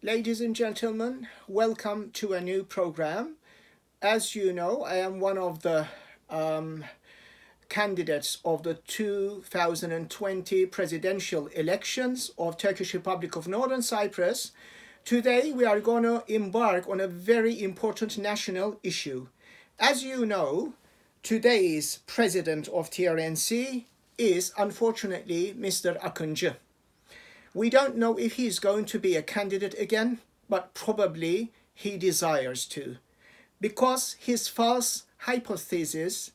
Ladies and gentlemen, welcome to a new program. As you know, I am one of the candidates of the 2020 presidential elections of Turkish Republic of Northern Cyprus. Today we are going to embark on a very important national issue. As you know, today's president of TRNC is unfortunately Mr. Akıncı. We don't know if he's going to be a candidate again, but probably he desires to. Because his false hypotheses,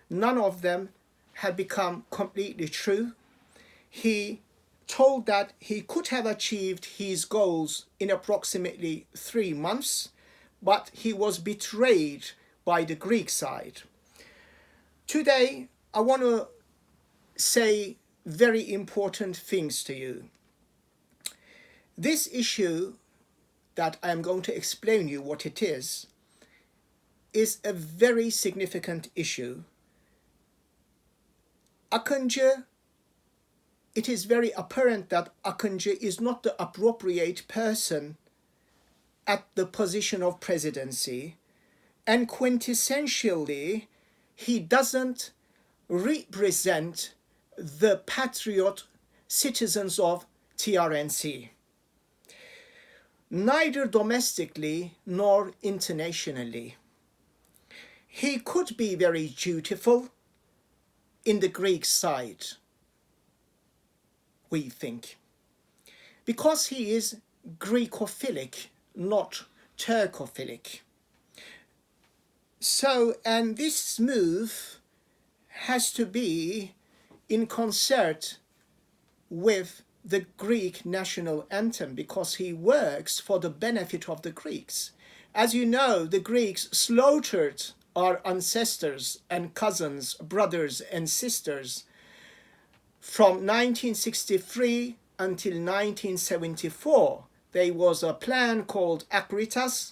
none of them have become completely true. He told that he could have achieved his goals in approximately 3 months, but he was betrayed by the Greek side. Today, I want to say very important things to you. This issue that I am going to explain you what it is a very significant issue. Akıncı, it is very apparent that Akıncı is not the appropriate person at the position of presidency, and quintessentially, he doesn't represent the patriot citizens of TRNC. Neither domestically nor internationally. He could be very dutiful in the Greek side, we think, because he is Greekophilic, not Turkophilic. So, and this move has to be in concert with the Greek national anthem, because he works for the benefit of the Greeks. As you know, the Greeks slaughtered our ancestors and cousins, brothers and sisters from 1963 until 1974. There was a plan called Akritas.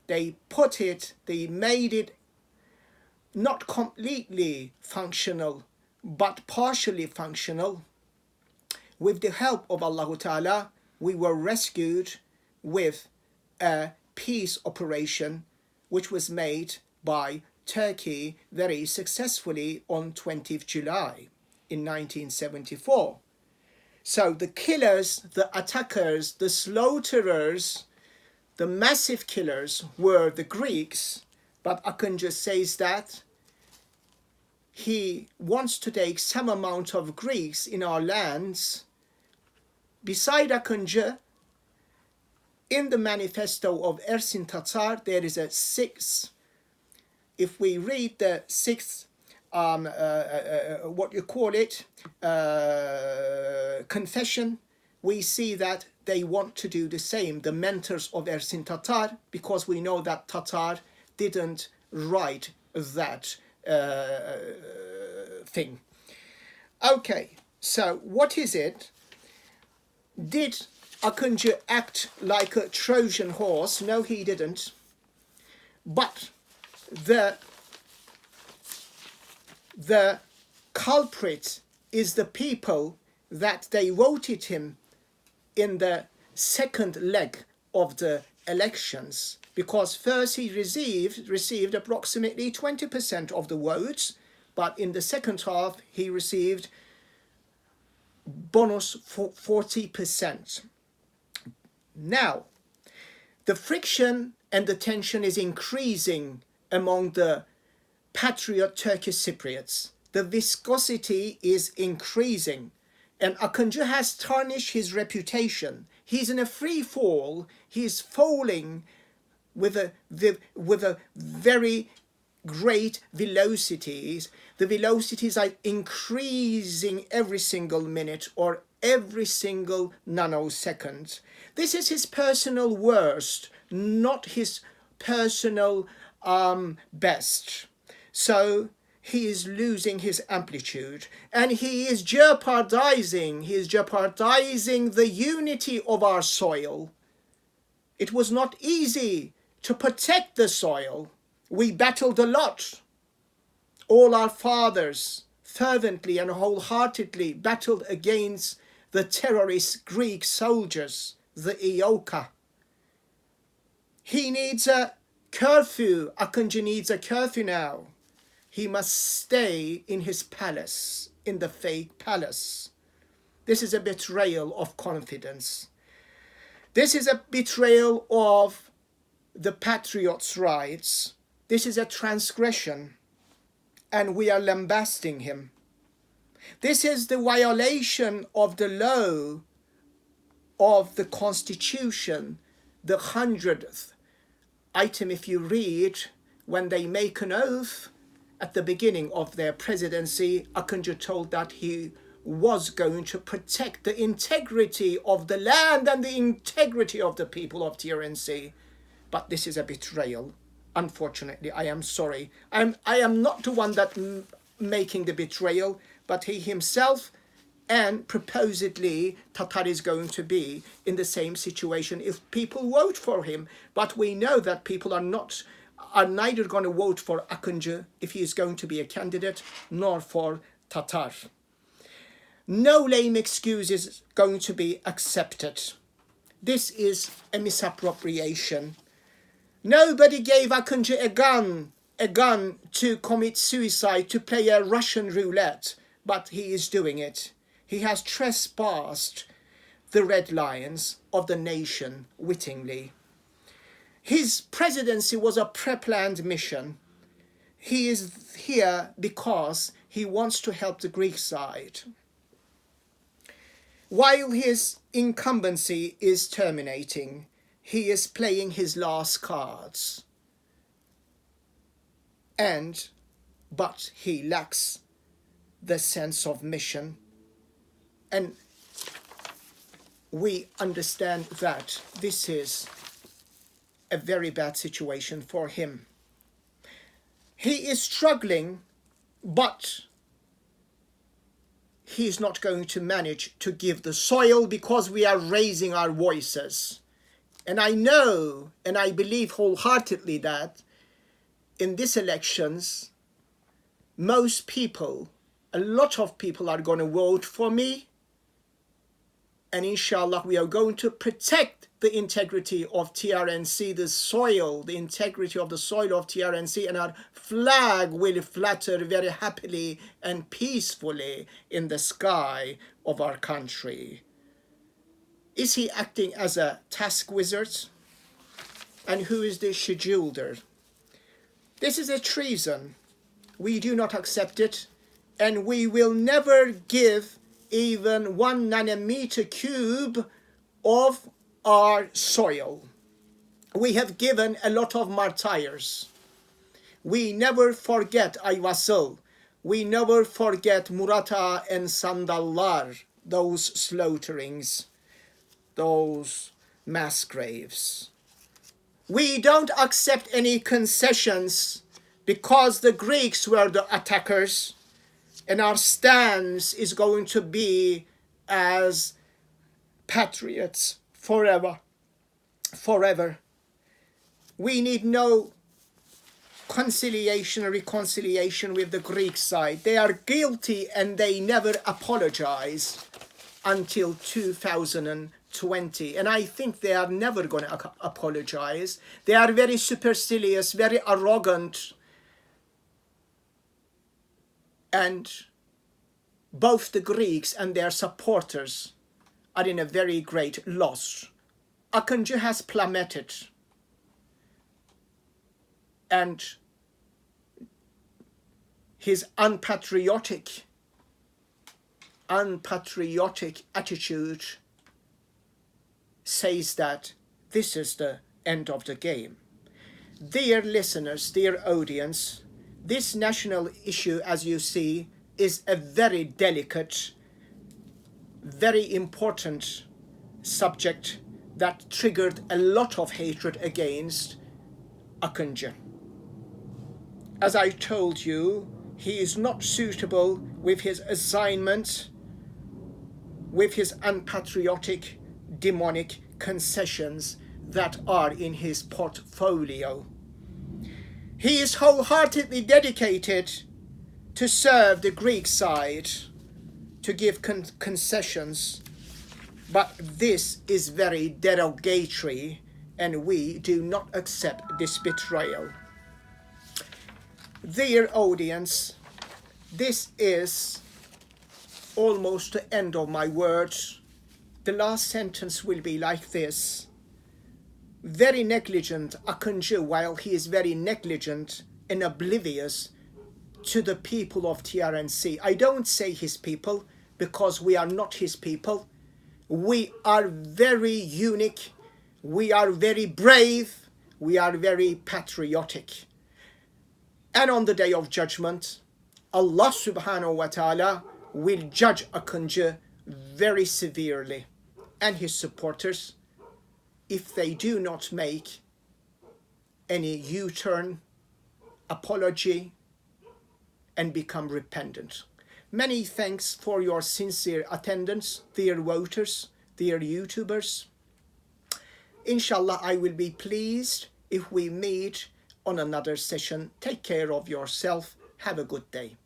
They made it not completely functional, but partially functional. With the help of Allah Ta'ala, we were rescued with a peace operation which was made by Turkey very successfully on 20th July in 1974. So the killers, the attackers, the slaughterers, the massive killers were the Greeks, but Akıncı says that he wants to take some amount of Greeks in our lands. Beside Akıncı, in the manifesto of Ersin Tatar, there is a sixth. If we read the sixth, confession, we see that they want to do the same, the mentors of Ersin Tatar, because we know that Tatar didn't write that thing. Okay, so what is it? Did Akıncı act like a Trojan horse? No, he didn't. But the culprit is the people that they voted him in the second leg of the elections, because first he received approximately 20% of the votes, but in the second half he received bonus for 40%. Now, the friction and the tension is increasing among the patriot Turkish Cypriots. The viscosity is increasing, and Akıncı has tarnished his reputation. He's in a free fall. He's falling with a very great velocities. The velocities are increasing every single minute or every single nanosecond. This is his personal worst, not his personal best. So he is losing his amplitude, and he is jeopardizing the unity of our soil. It was not easy to protect the soil. We battled a lot. All our fathers fervently and wholeheartedly battled against the terrorist Greek soldiers, the EOKA, He needs a curfew. Akıncı needs a curfew now. He must stay in his palace, in the fake palace. This is a betrayal of confidence. This is a betrayal of the patriot's rights. This is a transgression, and we are lambasting him. This is the violation of the law of the Constitution, the 100th item. If you read, when they make an oath at the beginning of their presidency, Akıncı told that he was going to protect the integrity of the land and the integrity of the people of TRNC. But this is a betrayal. Unfortunately, I am sorry. I am not the one that making the betrayal, but he himself, and proposedly Tatar is going to be in the same situation if people vote for him. But we know that people are neither going to vote for Akıncı if he is going to be a candidate, nor for Tatar. No lame excuse is going to be accepted. This is a misappropriation. Nobody gave Akıncı a gun to commit suicide, to play a Russian roulette, but he is doing it. He has trespassed the red lines of the nation wittingly. His presidency was a pre-planned mission. He is here because he wants to help the Greek side. While his incumbency is terminating, he is playing his last cards. But he lacks the sense of mission. And we understand that this is a very bad situation for him. He is struggling, but he's not going to manage to give the soil because we are raising our voices. And I know and I believe wholeheartedly that in these elections, most people, a lot of people are going to vote for me. And inshallah, we are going to protect the integrity of TRNC, the soil, the integrity of the soil of TRNC, and our flag will flutter very happily and peacefully in the sky of our country. Is he acting as a task wizard? And who is the scheduler? This is a treason. We do not accept it, and we will never give even 1 nanometer cube of our soil. We have given a lot of martyrs. We never forget Ayvasıl. We never forget Murata and Sandallar, those slaughterings, those mass graves. We don't accept any concessions because the Greeks were the attackers, and our stance is going to be as patriots forever. Forever. We need no conciliation or reconciliation with the Greek side. They are guilty and they never apologize until 2020. And I think they are never going to apologize. They are very supercilious, very arrogant. And both the Greeks and their supporters are in a very great loss. Akıncı has plummeted. And his unpatriotic attitude says that this is the end of the game. Dear listeners, dear audience, this national issue, as you see, is a very delicate, very important subject that triggered a lot of hatred against Akıncı. As I told you, he is not suitable with his assignment, with his unpatriotic, demonic concessions that are in his portfolio. He is wholeheartedly dedicated to serve the Greek side, to give concessions, but this is very derogatory and we do not accept this betrayal. Dear audience, this is almost the end of my words. The last sentence will be like this. Very negligent Akıncı, while he is very negligent and oblivious to the people of TRNC. I don't say his people because we are not his people. We are very unique. We are very brave. We are very patriotic. And on the day of judgment, Allah subhanahu wa ta'ala will judge Akıncı very severely and his supporters if they do not make any U-turn, apology, and become repentant. Many thanks for your sincere attendance, dear voters, dear YouTubers. Inshallah, I will be pleased if we meet on another session. Take care of yourself. Have a good day.